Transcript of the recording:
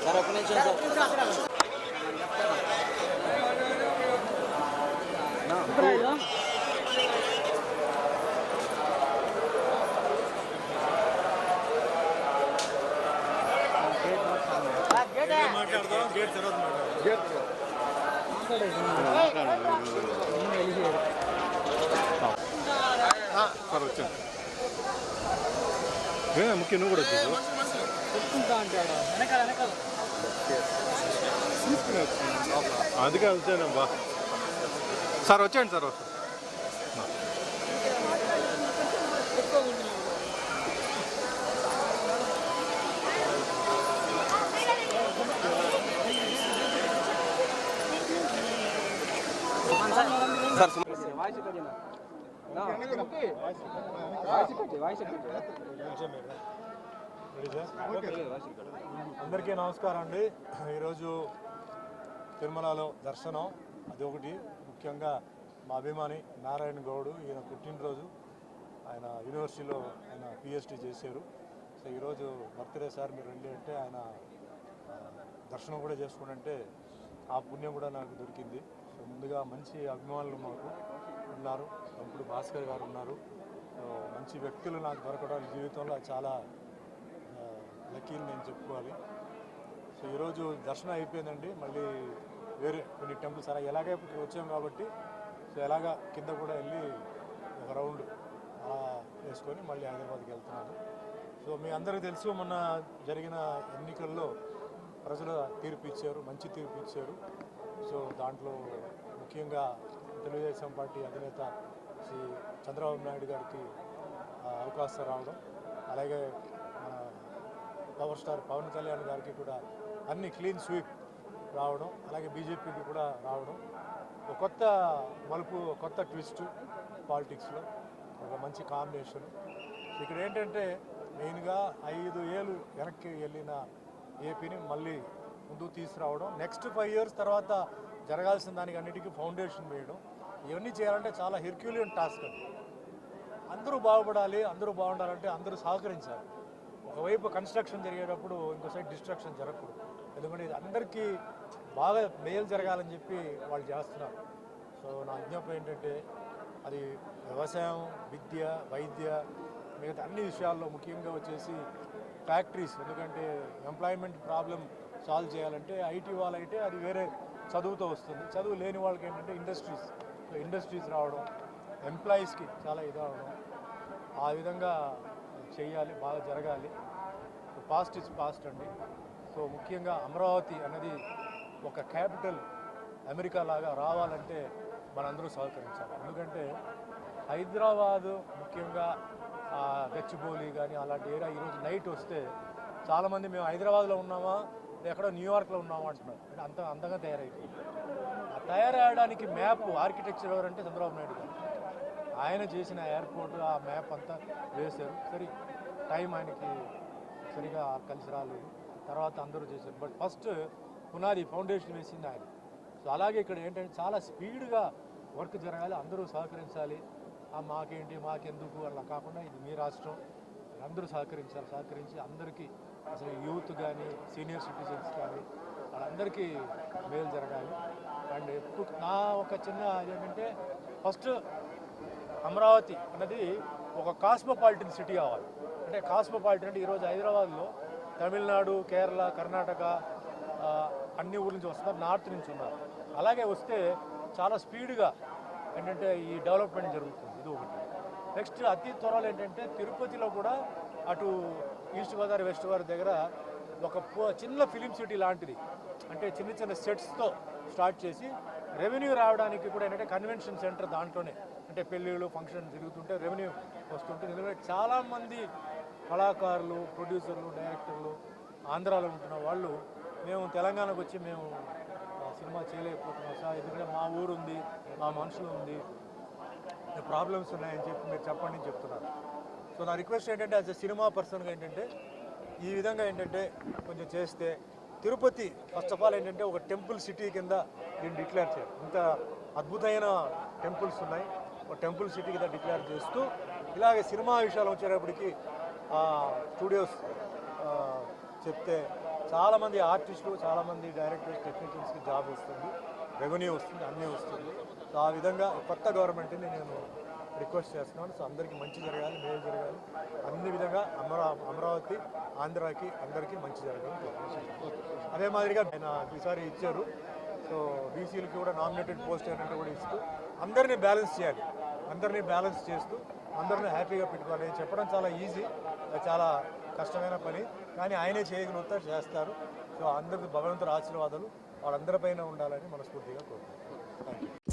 Sir ఒక నిమిషం మాట్లాడదాం గేట్ తర్వాత సార్ వచ్చాను ముఖ్యం నువ్వు కూడా వచ్చేది అందుకే వచ్చానమ్మా సార్ వచ్చాను సార్ అందరికీ నమస్కారం అండి. ఈరోజు తిరుమలలో దర్శనం అది ఒకటి. ముఖ్యంగా మా అభిమాని నారాయణ గౌడ్ ఈయన పుట్టినరోజు, ఆయన యూనివర్సిటీలో ఆయన పిహెచ్డి చేశారు. సో ఈరోజు బర్త్డే సార్ మీరు రండి అంటే ఆయన దర్శనం కూడా చేసుకుంటే ఆ పుణ్యం కూడా నాకు దొరికింది. సో ముందుగా మంచి అభిమానులు మాకు ఉన్నారు, ఇప్పుడు భాస్కర్ గారు ఉన్నారు. మంచి వ్యక్తులు నాకు దొరకడం జీవితంలో చాలా లక్కీ నేను చెప్పుకోవాలి. సో ఈరోజు దర్శనం అయిపోయిందండి. మళ్ళీ వేరే కొన్ని టెంపుల్స్ అలా ఎలాగే ఇప్పుడు వచ్చాం కాబట్టి సో ఎలాగా కింద కూడా వెళ్ళి ఒక రౌండ్ అలా వేసుకొని మళ్ళీ హైదరాబాద్కి వెళ్తున్నాను. సో మీ అందరికీ తెలుసు, మొన్న జరిగిన ఎన్నికల్లో ప్రజలు తీర్పు ఇచ్చారు, మంచి తీర్పు ఇచ్చారు. సో దాంట్లో ముఖ్యంగా తెలుగుదేశం పార్టీ అధినేత శ్రీ చంద్రబాబు నాయుడు గారికి అవకాశం రావడం, అలాగే మన పవర్ స్టార్ పవన్ కళ్యాణ్ గారికి కూడా అన్ని క్లీన్ స్వీప్ రావడం, అలాగే బీజేపీకి కూడా రావడం, ఒక కొత్త మలుపు, కొత్త ట్విస్ట్ పాలిటిక్స్లో, ఒక మంచి కాంబినేషన్. ఇక్కడ ఏంటంటే మెయిన్గా 5 ఏళ్ళు వెనక్కి వెళ్ళిన ఏపీని మళ్ళీ ముందుకు తీసుకురావడం, నెక్స్ట్ 5 ఇయర్స్ తర్వాత జరగాల్సిన దానికి అన్నిటికీ ఫౌండేషన్ వేయడం, ఇవన్నీ చేయాలంటే చాలా హెర్క్యులియన్ టాస్క్ అండి. అందరూ బాగుపడాలి, అందరూ బాగుండాలంటే అందరూ సహకరించాలి. ఒకవైపు కన్స్ట్రక్షన్ జరిగేటప్పుడు ఇంకో సైడ్ డిస్ట్రక్షన్ జరగకూడదు. ఎందుకంటే ఇది అందరికీ బాగా మేలు జరగాలని చెప్పి వాళ్ళు చేస్తున్నారు. సో నా విజ్ఞాపన ఏంటంటే అది వ్యవసాయం, విద్య, వైద్య, మిగతా అన్ని విషయాల్లో ముఖ్యంగా వచ్చేసి ఫ్యాక్టరీస్, ఎందుకంటే ఎంప్లాయ్మెంట్ ప్రాబ్లం సాల్వ్ చేయాలంటే ఐటీ వాళ్ళైతే అది వేరే చదువుతో వస్తుంది, చదువు లేని వాళ్ళకి ఏంటంటే ఇండస్ట్రీస్ రావడం, ఎంప్లాయీస్కి చాలా ఇదవడం, ఆ విధంగా చేయాలి, బాగా జరగాలి. పాస్ట్ ఇస్ పాస్ట్ అండి. సో ముఖ్యంగా అమరావతి అనేది ఒక క్యాపిటల్ అమెరికా లాగా రావాలంటే మనందరూ సహకరించాలి. ఎందుకంటే హైదరాబాదు ముఖ్యంగా గచ్చిబౌలి కానీ అలాంటి ఏరియా ఈరోజు నైట్ వస్తే చాలామంది మేము హైదరాబాద్లో ఉన్నామా ఎక్కడో న్యూయార్క్లో ఉన్నామా అంటున్నారు. అంటే అంత అందంగా తయారైపోయింది. ఆ తయారవడానికి మ్యాప్ ఆర్కిటెక్చర్ ఎవరంటే చంద్రబాబు నాయుడు గారు. ఆయన చేసిన ఎయిర్పోర్ట్ ఆ మ్యాప్ అంతా వేశారు. సరే టైం ఆయనకి సరిగా కలిసి రాలేదు, తర్వాత అందరూ చేశారు. బట్ ఫస్ట్ పునాది ఫౌండేషన్ వేసింది ఆయన. సో అలాగే ఇక్కడ ఏంటంటే చాలా స్పీడ్గా వర్క్ జరగాలి, అందరూ సహకరించాలి. మాకేంటి మాకెందుకు అలా కాకుండా ఇది మీ రాష్ట్రం, అందరూ సహకరించి అందరికీ అసలు యూత్ కానీ సీనియర్ సిటిజన్స్ కానీ వాళ్ళందరికీ మేలు జరగాలి. అండ్ నా ఒక చిన్న ఏంటంటే ఫస్ట్ అమరావతి అన్నది ఒక కాస్మోపాలిటన్ సిటీ అవ్వాలి. అంటే కాస్మోపాలిటన్ అంటే ఈరోజు హైదరాబాద్లో తమిళనాడు, కేరళ, కర్ణాటక అన్ని ఊరి నుంచి వస్తున్నారు, నార్త్ నుంచి ఉన్నారు. అలాగే వస్తే చాలా స్పీడ్గా ఏంటంటే ఈ డెవలప్మెంట్ జరుగుతుంది. ఇది ఒకటి. నెక్స్ట్ అతి త్వరలో ఏంటంటే తిరుపతిలో కూడా అటు ఈస్ట్ గోదావరి వెస్ట్ గోదావరి దగ్గర ఒక చిన్న ఫిలిం సిటీ లాంటిది, అంటే చిన్న సెట్స్తో స్టార్ట్ చేసి రెవెన్యూ రావడానికి కూడా ఏంటంటే కన్వెన్షన్ సెంటర్ దాంట్లోనే, అంటే పెళ్ళిళ్ళు ఫంక్షన్ జరుగుతుంటే రెవెన్యూ వస్తుంటుంది. ఎందుకంటే చాలామంది కళాకారులు, ప్రొడ్యూసర్లు, డైరెక్టర్లు ఆంధ్రాలో ఉంటున్న వాళ్ళు మేము తెలంగాణకు వచ్చి మేము సినిమా చేయలేకపోతున్నాం సార్, ఎందుకంటే మా ఊరు ఉంది, మా మనుషులు ఉంది, ప్రాబ్లమ్స్ ఉన్నాయని చెప్పి మీరు చెప్పండి అని చెప్తున్నారు. సో నా రిక్వెస్ట్ ఏంటంటే యాజ్ ఎ సినిమా పర్సన్గా ఏంటంటే ఈ విధంగా ఏంటంటే కొంచెం చేస్తే తిరుపతి ఫస్ట్ ఆఫ్ ఆల్ ఏంటంటే ఒక టెంపుల్ సిటీ కింద దీన్ని డిక్లేర్ చేయాలి. ఇంత అద్భుతమైన టెంపుల్స్ ఉన్నాయి, ఒక టెంపుల్ సిటీ కింద డిక్లేర్ చేస్తూ ఇలాగే సినిమా విషయాలు వచ్చేటప్పటికి స్టూడియోస్ చెప్తే చాలామంది ఆర్టిస్టులు, చాలామంది డైరెక్టర్స్, టెక్నీషియన్స్కి జాబ్ వస్తుంది, రెవెన్యూ వస్తుంది, అన్నీ వస్తుంది. సో ఆ విధంగా కొత్త గవర్నమెంట్ని నేను రిక్వెస్ట్ చేస్తున్నాను. సో అందరికీ మంచి జరగాలి, మేలు జరగాలి, అన్ని విధంగా అమరావతి, ఆంధ్రాకి అందరికీ మంచి జరగాలి. అదే మాదిరిగా ఆయన ఈసారి ఇచ్చారు. సో బీసీలకి కూడా నామినేటెడ్ పోస్ట్ ఏంటంటే కూడా ఇస్తూ అందరినీ బ్యాలెన్స్ చేయాలి, అందరినీ బ్యాలెన్స్ చేస్తూ అందరినీ హ్యాపీగా పెట్టుకోవాలి. చెప్పడం చాలా ఈజీ, చాలా కష్టమైన పని, కానీ ఆయనే చేయగలుగుతారు, చేస్తారు. సో అందరికీ భగవంతుడి ఆశీర్వాదాలు వాళ్ళందరిపైన ఉండాలని మనస్ఫూర్తిగా కోరుకుంటున్నాను. Thank you.